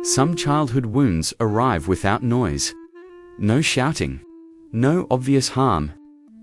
Some childhood wounds arrive without noise. No shouting. No obvious harm.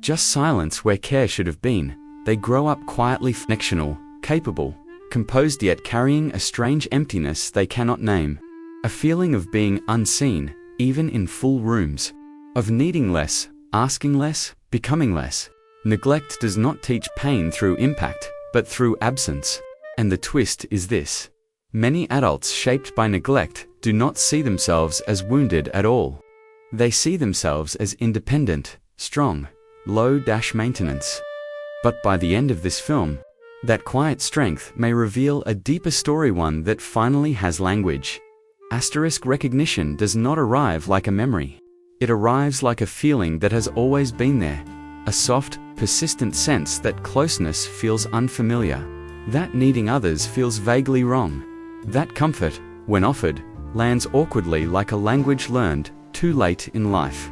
Just silence where care should have been. They grow up quietly functional, capable, composed yet carrying a strange emptiness they cannot name. A feeling of being unseen, even in full rooms. Of needing less, asking less, becoming less. Neglect does not teach pain through impact, but through absence. And the twist is this. Many adults shaped by neglect do not see themselves as wounded at all. They see themselves as independent, strong, low-maintenance. But by the end of this film, that quiet strength may reveal a deeper story, one that finally has language. Recognition does not arrive like a memory. It arrives like a feeling that has always been there. A soft, persistent sense that closeness feels unfamiliar. That needing others feels vaguely wrong. That comfort, when offered, lands awkwardly like a language learned too late in life.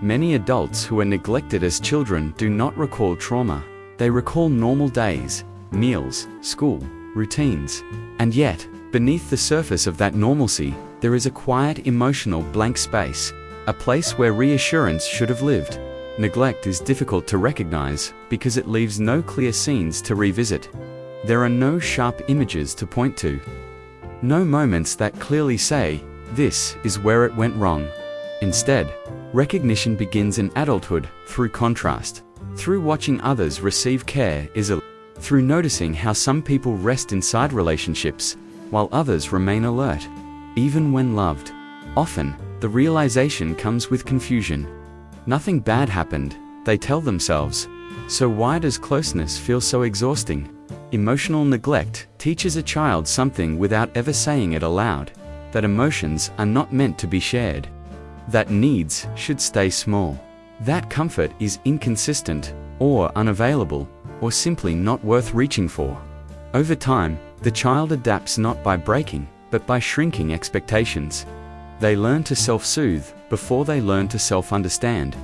Many adults who are neglected as children do not recall trauma. They recall normal days, meals, school, routines. And yet, beneath the surface of that normalcy, there is a quiet emotional blank space, a place where reassurance should have lived. Neglect is difficult to recognize because it leaves no clear scenes to revisit. There are no sharp images to point to. No moments that clearly say, this is where it went wrong. Instead, recognition begins in adulthood through contrast, through watching others receive care through noticing how some people rest inside relationships, while others remain alert, even when loved. Often, the realization comes with confusion. Nothing bad happened, they tell themselves. So why does closeness feel so exhausting? Emotional neglect teaches a child something without ever saying it aloud, that emotions are not meant to be shared. That needs should stay small. That comfort is inconsistent, or unavailable, or simply not worth reaching for. Over time, the child adapts not by breaking, but by shrinking expectations. They learn to self-soothe before they learn to self-understand.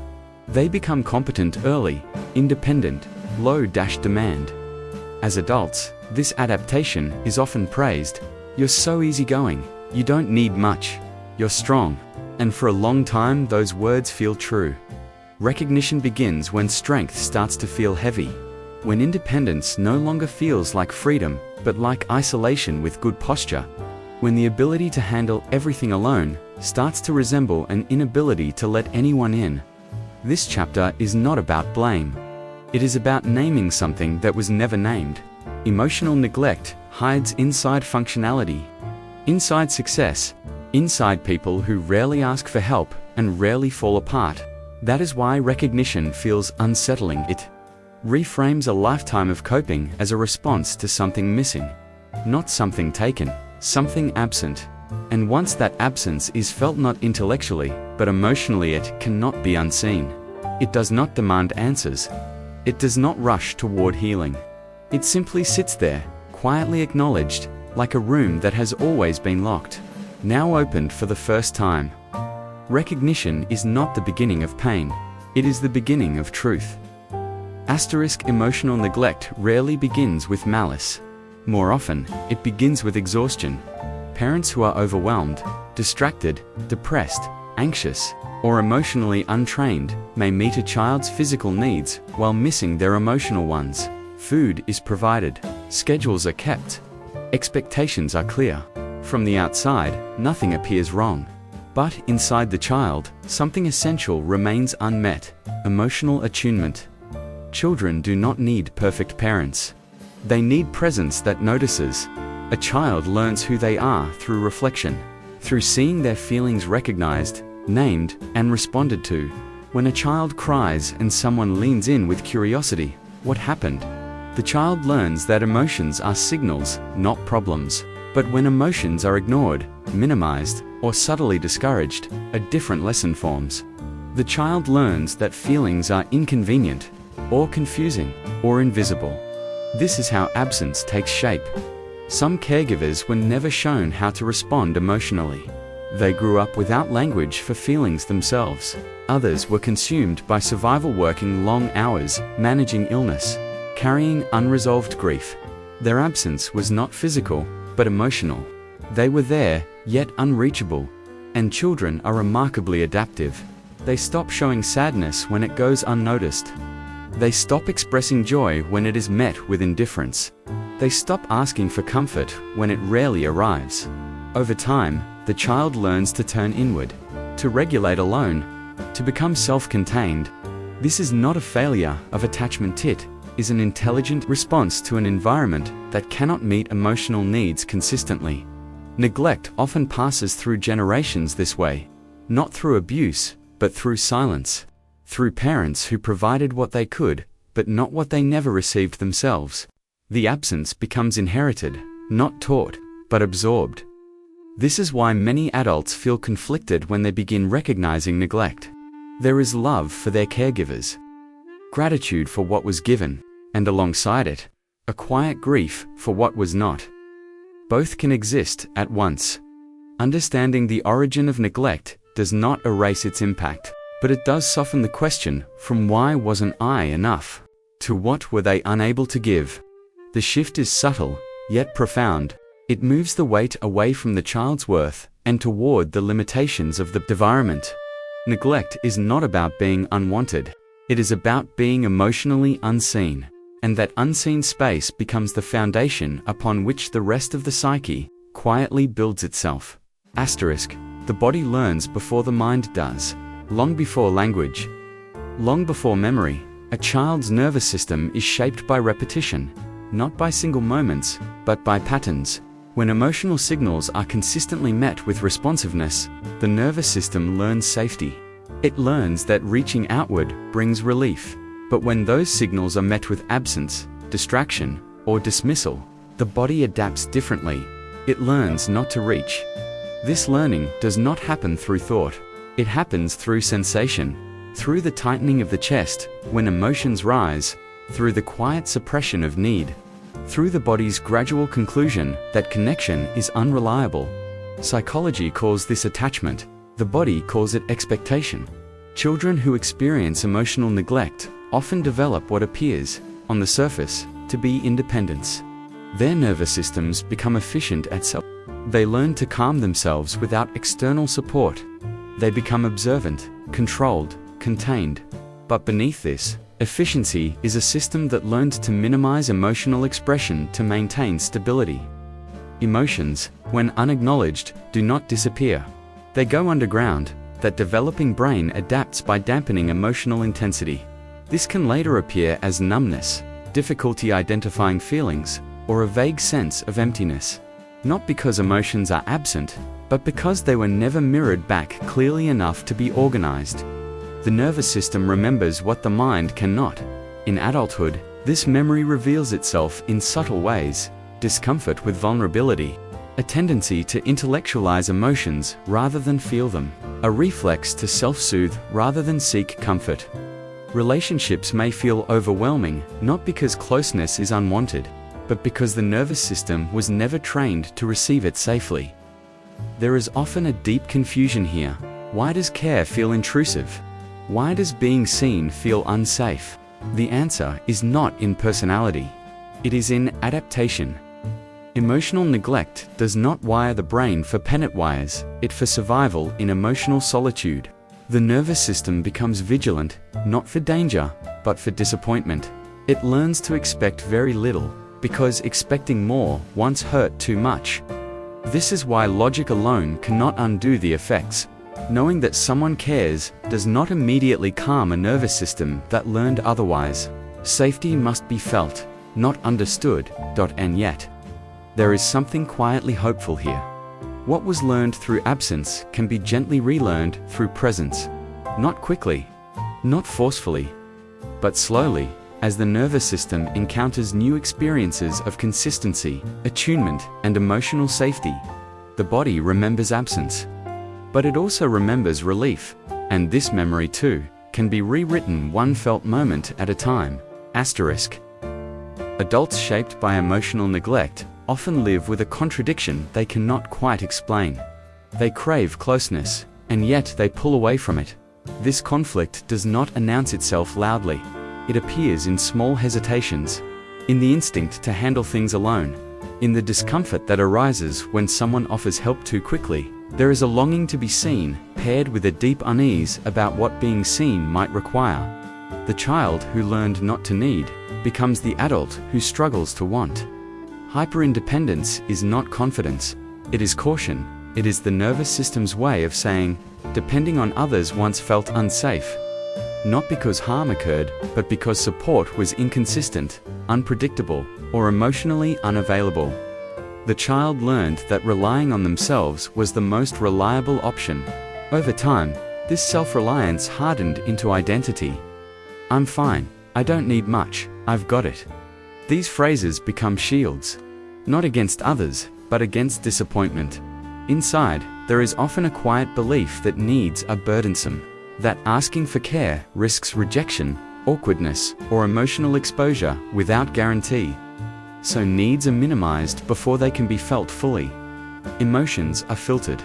They become competent early, independent, low-demand. As adults, this adaptation is often praised. You're so easygoing, you don't need much, you're strong. And for a long time, those words feel true. Recognition begins when strength starts to feel heavy. When independence no longer feels like freedom, but like isolation with good posture. When the ability to handle everything alone starts to resemble an inability to let anyone in. This chapter is not about blame. It is about naming something that was never named. Emotional neglect hides inside functionality, inside success, inside people who rarely ask for help and rarely fall apart. That is why recognition feels unsettling. It reframes a lifetime of coping as a response to something missing. Not something taken, something absent. And once that absence is felt not intellectually, but emotionally, it cannot be unseen. It does not demand answers. It does not rush toward healing. It simply sits there, quietly acknowledged, like a room that has always been locked, now opened for the first time. Recognition is not the beginning of pain. It is the beginning of truth. Emotional neglect rarely begins with malice. More often, it begins with exhaustion. Parents who are overwhelmed, distracted, depressed, anxious, or emotionally untrained may meet a child's physical needs while missing their emotional ones. Food is provided, schedules are kept, expectations are clear. From the outside, nothing appears wrong. But inside the child, something essential remains unmet: emotional attunement. Children do not need perfect parents. They need presence that notices. A child learns who they are through reflection, through seeing their feelings recognized, named, and responded to. When a child cries and someone leans in with curiosity, what happened? The child learns that emotions are signals, not problems. But when emotions are ignored, minimized, or subtly discouraged, a different lesson forms. The child learns that feelings are inconvenient, or confusing, or invisible. This is how absence takes shape. Some caregivers were never shown how to respond emotionally. They grew up without language for feelings themselves. Others were consumed by survival, working long hours, managing illness, carrying unresolved grief. Their absence was not physical, but emotional. They were there, yet unreachable. And children are remarkably adaptive. They stop showing sadness when it goes unnoticed. They stop expressing joy when it is met with indifference. They stop asking for comfort when it rarely arrives. Over time, the child learns to turn inward, to regulate alone, to become self-contained. This is not a failure of attachment, it is an intelligent response to an environment that cannot meet emotional needs consistently. Neglect often passes through generations this way, not through abuse, but through silence, through parents who provided what they could, but not what they never received themselves. The absence becomes inherited, not taught, but absorbed. This is why many adults feel conflicted when they begin recognizing neglect. There is love for their caregivers, gratitude for what was given, and alongside it, a quiet grief for what was not. Both can exist at once. Understanding the origin of neglect does not erase its impact, but it does soften the question from why wasn't I enough to what were they unable to give. The shift is subtle, yet profound. It moves the weight away from the child's worth and toward the limitations of the environment. Neglect is not about being unwanted. It is about being emotionally unseen, and that unseen space becomes the foundation upon which the rest of the psyche quietly builds itself. Asterisk. The body learns before the mind does, long before language, long before memory. A child's nervous system is shaped by repetition, not by single moments, but by patterns. When emotional signals are consistently met with responsiveness, the nervous system learns safety. It learns that reaching outward brings relief. But when those signals are met with absence, distraction, or dismissal, the body adapts differently. It learns not to reach. This learning does not happen through thought. It happens through sensation, through the tightening of the chest when emotions rise, through the quiet suppression of need, through the body's gradual conclusion that connection is unreliable. Psychology calls this attachment. The body calls it expectation. Children who experience emotional neglect often develop what appears, on the surface, to be independence. Their nervous systems become efficient at self. They learn to calm themselves without external support. They become observant, controlled, contained. But beneath this, efficiency is a system that learned to minimize emotional expression to maintain stability. Emotions, when unacknowledged, do not disappear. They go underground. That developing brain adapts by dampening emotional intensity. This can later appear as numbness, difficulty identifying feelings, or a vague sense of emptiness. Not because emotions are absent, but because they were never mirrored back clearly enough to be organized. The nervous system remembers what the mind cannot. In adulthood, this memory reveals itself in subtle ways: discomfort with vulnerability, a tendency to intellectualize emotions rather than feel them, a reflex to self-soothe rather than seek comfort. Relationships may feel overwhelming, not because closeness is unwanted, but because the nervous system was never trained to receive it safely. There is often a deep confusion here. Why does care feel intrusive? Why does being seen feel unsafe? The answer is not in personality. It is in adaptation. Emotional neglect does not wire the brain for pennant wires, it for survival in emotional solitude. The nervous system becomes vigilant, not for danger, but for disappointment. It learns to expect very little, because expecting more once hurt too much. This is why logic alone cannot undo the effects. Knowing that someone cares does not immediately calm a nervous system that learned otherwise. Safety must be felt, not understood. And yet, there is something quietly hopeful here. What was learned through absence can be gently relearned through presence. Not quickly, not forcefully, but slowly, as the nervous system encounters new experiences of consistency, attunement, and emotional safety. The body remembers absence, but it also remembers relief, and this memory too can be rewritten one felt moment at a time. Asterisk. Adults shaped by emotional neglect often live with a contradiction they cannot quite explain. They crave closeness, and yet they pull away from it. This conflict does not announce itself loudly. It appears in small hesitations, in the instinct to handle things alone, In the discomfort that arises when someone offers help too quickly, there is a longing to be seen, paired with a deep unease about what being seen might require. The child who learned not to need becomes the adult who struggles to want. Hyperindependence is not confidence, it is caution. It is the nervous system's way of saying, depending on others once felt unsafe. Not because harm occurred, but because support was inconsistent, unpredictable, or emotionally unavailable. The child learned that relying on themselves was the most reliable option. Over time, this self-reliance hardened into identity. I'm fine, I don't need much, I've got it. These phrases become shields, not against others, but against disappointment. Inside, there is often a quiet belief that needs are burdensome, that asking for care risks rejection, awkwardness, or emotional exposure without guarantee. So needs are minimized before they can be felt fully. Emotions are filtered.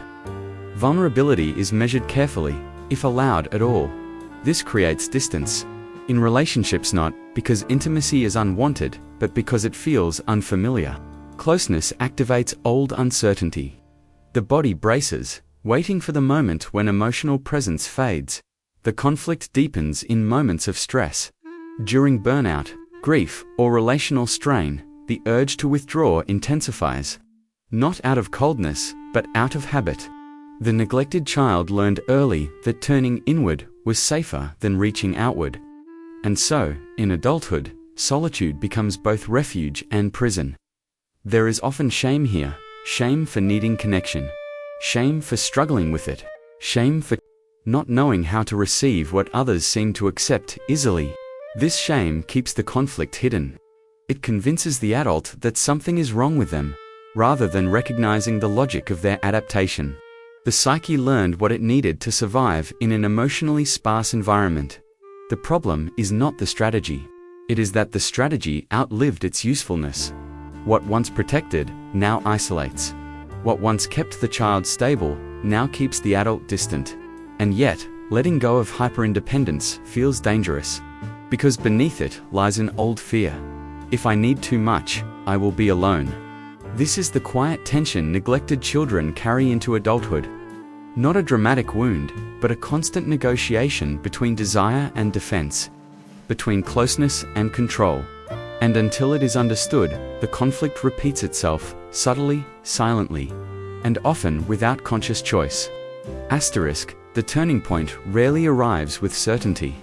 Vulnerability is measured carefully, if allowed at all. This creates distance. In relationships, not because intimacy is unwanted, but because it feels unfamiliar. Closeness activates old uncertainty. The body braces, waiting for the moment when emotional presence fades. The conflict deepens in moments of stress. During burnout, grief, or relational strain, the urge to withdraw intensifies. Not out of coldness, but out of habit. The neglected child learned early that turning inward was safer than reaching outward. And so, in adulthood, solitude becomes both refuge and prison. There is often shame here. Shame for needing connection. Shame for struggling with it. Shame for not knowing how to receive what others seem to accept easily. This shame keeps the conflict hidden. It convinces the adult that something is wrong with them, rather than recognizing the logic of their adaptation. The psyche learned what it needed to survive in an emotionally sparse environment. The problem is not the strategy. It is that the strategy outlived its usefulness. What once protected, now isolates. What once kept the child stable, now keeps the adult distant. And yet, letting go of hyperindependence feels dangerous. Because beneath it lies an old fear. If I need too much, I will be alone. This is the quiet tension neglected children carry into adulthood. Not a dramatic wound, but a constant negotiation between desire and defense. Between closeness and control. And until it is understood, the conflict repeats itself, subtly, silently, and often without conscious choice. Asterisk, the turning point rarely arrives with certainty.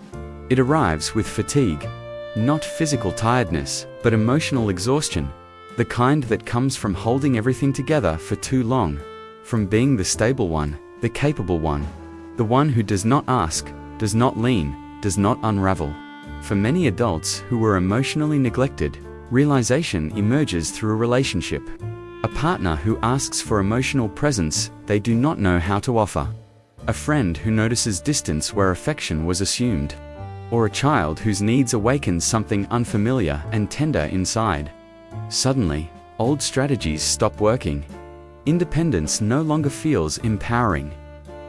It arrives with fatigue. Not physical tiredness, but emotional exhaustion. The kind that comes from holding everything together for too long. From being the stable one, the capable one. The one who does not ask, does not lean, does not unravel. For many adults who were emotionally neglected, realization emerges through a relationship. A partner who asks for emotional presence they do not know how to offer. A friend who notices distance where affection was assumed. Or a child whose needs awaken something unfamiliar and tender inside. Suddenly, old strategies stop working. Independence no longer feels empowering.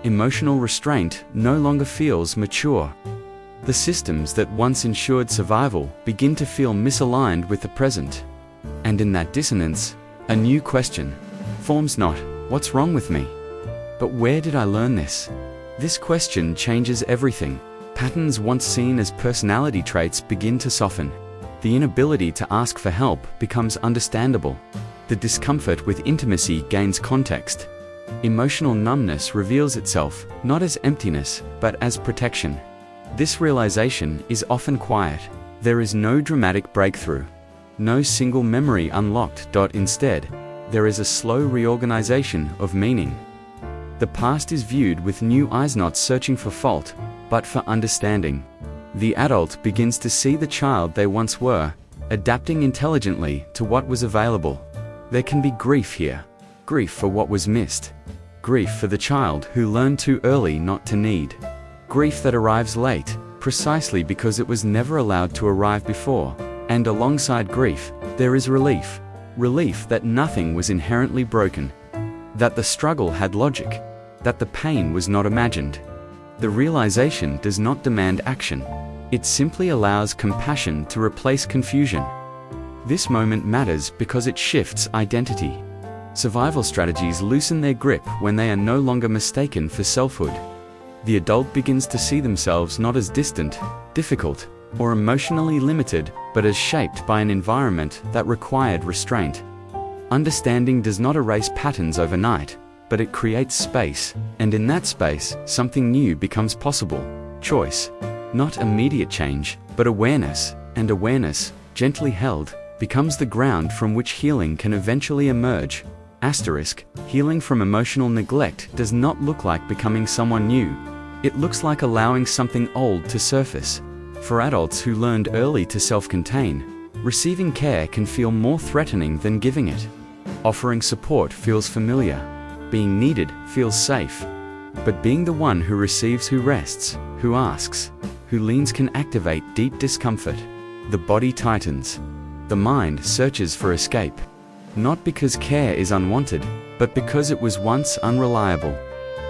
Emotional restraint no longer feels mature. The systems that once ensured survival begin to feel misaligned with the present. And in that dissonance, a new question forms, not, what's wrong with me? But where did I learn this? This question changes everything. Patterns once seen as personality traits begin to soften. The inability to ask for help becomes understandable. The discomfort with intimacy gains context. Emotional numbness reveals itself, not as emptiness, but as protection. This realization is often quiet. There is no dramatic breakthrough. No single memory unlocked. Instead, there is a slow reorganization of meaning. The past is viewed with new eyes, not searching for fault, but for understanding. The adult begins to see the child they once were, adapting intelligently to what was available. There can be grief here. Grief for what was missed. Grief for the child who learned too early not to need. Grief that arrives late, precisely because it was never allowed to arrive before. And alongside grief, there is relief. Relief that nothing was inherently broken. That the struggle had logic. That the pain was not imagined. The realization does not demand action. It simply allows compassion to replace confusion. This moment matters because it shifts identity. Survival strategies loosen their grip when they are no longer mistaken for selfhood. The adult begins to see themselves not as distant, difficult, or emotionally limited, but as shaped by an environment that required restraint. Understanding does not erase patterns overnight, but it creates space, and in that space, something new becomes possible. Choice. Not immediate change, but awareness, and awareness, gently held, becomes the ground from which healing can eventually emerge. Asterisk, healing from emotional neglect does not look like becoming someone new. It looks like allowing something old to surface. For adults who learned early to self-contain, receiving care can feel more threatening than giving it. Offering support feels familiar. Being needed feels safe. But being the one who receives, who rests, who asks, who leans can activate deep discomfort. The body tightens. The mind searches for escape. Not because care is unwanted, but because it was once unreliable.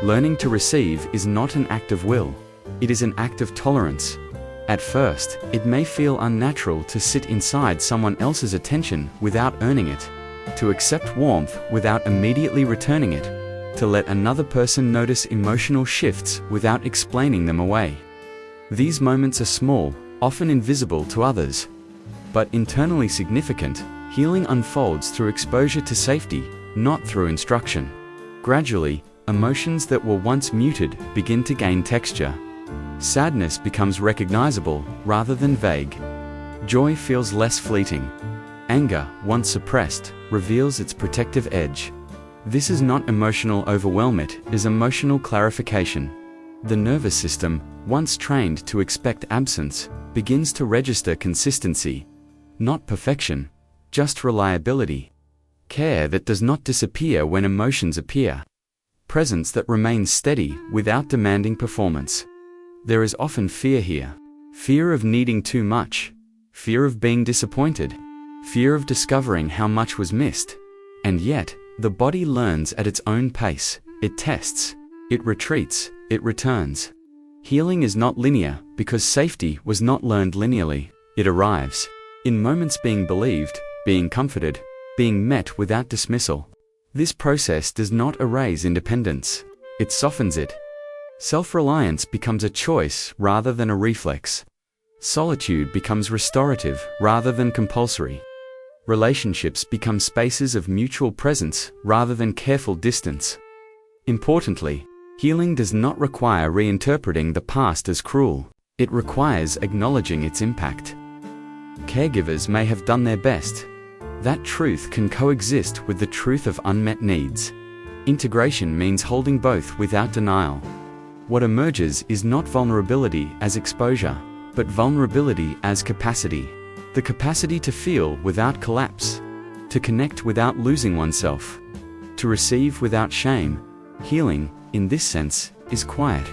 Learning to receive is not an act of will. It is an act of tolerance. At first, it may feel unnatural to sit inside someone else's attention without earning it, to accept warmth without immediately returning it, to let another person notice emotional shifts without explaining them away. These moments are small, often invisible to others, but internally significant. Healing unfolds through exposure to safety, not through instruction. Gradually, emotions that were once muted begin to gain texture. Sadness becomes recognizable rather than vague. Joy feels less fleeting. Anger, once suppressed, reveals its protective edge. This is not emotional overwhelm, it is emotional clarification. The nervous system, once trained to expect absence, begins to register consistency. Not perfection, just reliability. Care that does not disappear when emotions appear. Presence that remains steady without demanding performance. There is often fear here. Fear of needing too much. Fear of being disappointed. Fear of discovering how much was missed. And yet, the body learns at its own pace. It tests. It retreats. It returns. Healing is not linear because safety was not learned linearly. It arrives in moments, being believed, being comforted, being met without dismissal. This process does not erase independence. It softens it. Self-reliance becomes a choice rather than a reflex. Solitude becomes restorative rather than compulsory. Relationships become spaces of mutual presence rather than careful distance. Importantly, healing does not require reinterpreting the past as cruel. It requires acknowledging its impact. Caregivers may have done their best. That truth can coexist with the truth of unmet needs. Integration means holding both without denial. What emerges is not vulnerability as exposure, but vulnerability as capacity. The capacity to feel without collapse, to connect without losing oneself, to receive without shame. Healing, in this sense, is quiet.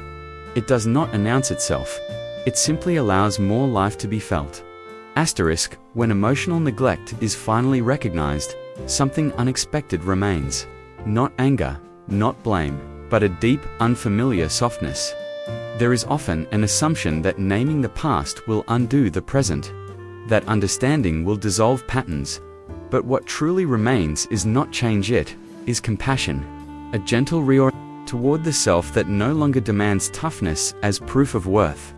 It does not announce itself. It simply allows more life to be felt. Asterisk, when emotional neglect is finally recognized, something unexpected remains. Not anger, not blame, but a deep, unfamiliar softness. There is often an assumption that naming the past will undo the present, that understanding will dissolve patterns. But what truly remains is not change, it is compassion, a gentle reorientation toward the self that no longer demands toughness as proof of worth.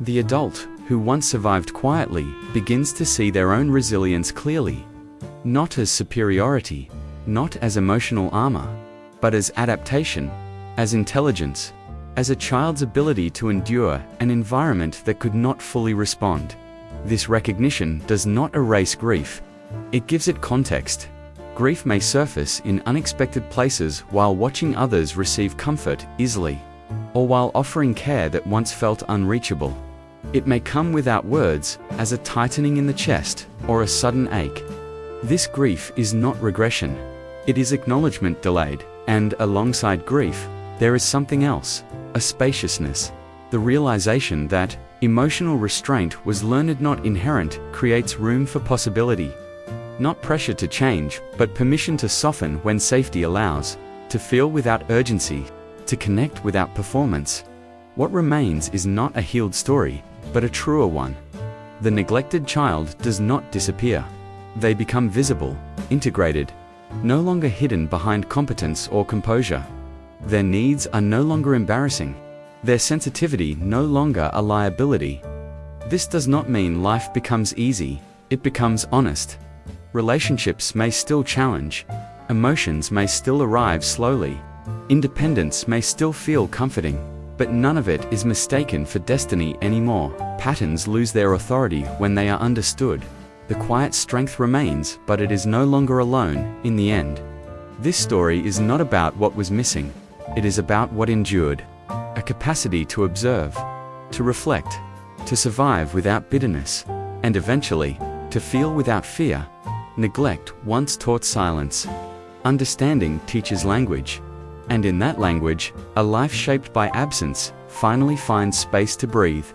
The adult, who once survived quietly, begins to see their own resilience clearly, not as superiority, not as emotional armor, but as adaptation, as intelligence, as a child's ability to endure an environment that could not fully respond. This recognition does not erase grief. It gives it context. Grief may surface in unexpected places while watching others receive comfort easily, or while offering care that once felt unreachable. It may come without words, as a tightening in the chest, or a sudden ache. This grief is not regression. It is acknowledgement delayed, and alongside grief, there is something else, a spaciousness. The realization that emotional restraint was learned, not inherent, creates room for possibility. Not pressure to change, but permission to soften when safety allows, to feel without urgency, to connect without performance. What remains is not a healed story, but a truer one. The neglected child does not disappear. They become visible, integrated, no longer hidden behind competence or composure. Their needs are no longer embarrassing. Their sensitivity no longer a liability. This does not mean life becomes easy, it becomes honest. Relationships may still challenge, emotions may still arrive slowly, independence may still feel comforting, but none of it is mistaken for destiny anymore. Patterns lose their authority when they are understood. The quiet strength remains, but it is no longer alone in the end. This story is not about what was missing, it is about what endured. A capacity to observe, to reflect, to survive without bitterness, and eventually, to feel without fear. Neglect once taught silence. Understanding teaches language. And in that language, a life shaped by absence finally finds space to breathe.